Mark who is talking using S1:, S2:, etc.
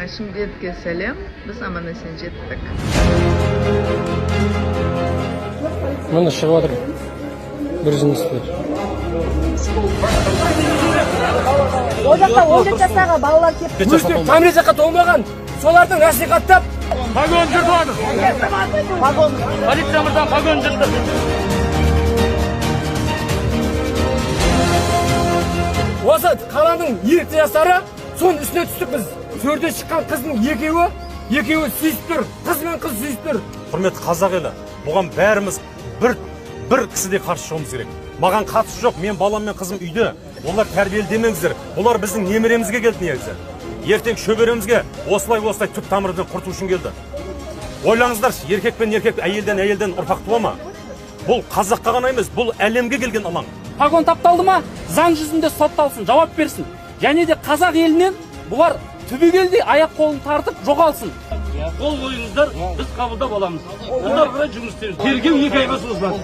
S1: Шымкентке сәлем, біз аман-есен жеттік.
S2: Мына шығып жатыр. Бір жыныстар.
S3: О жақта 14 жастағы балалар келіп
S2: Өздері кәмелетке толмаған. Солардың насихаттап
S4: Погон жүрді. Полициямыздан погон жүрді.
S2: осы қаланың ерікті жастары соның үстіне түстік біз. Сөрде шыққан қыздың екеуі сүйісіп тұр. Қыз мен қыз сүйісіп тұр.
S5: Құрметті қазақ елі, бұған бәріміз бір кісідей қарсы шығуымыз керек. Маған қатысы жоқ, мен балам мен қызым үйде. Олар тәрбиелі демеңіздер. Олар біздің немеремізге келді негізі. Ертең шөберемізге осылай түп тамырдан құрту үшін келді. Ойлаңыздаршы, еркек пен еркек, әйелден ұрпақ туа ма? Бұл қазаққа ғана емес, бұл әлемге келген алаң.
S4: Погон тапталды ма? Заң жүзінде сотталсын, жауап берсін. Және де қазақ елінен бұлар түбегелдей аяқ қолын тартып жоғалсын. Қол қойыңыздар, біз қабылдап аламыз. Бұлар қарай жұмыс істейміз. Тергеу 2 айға созылады.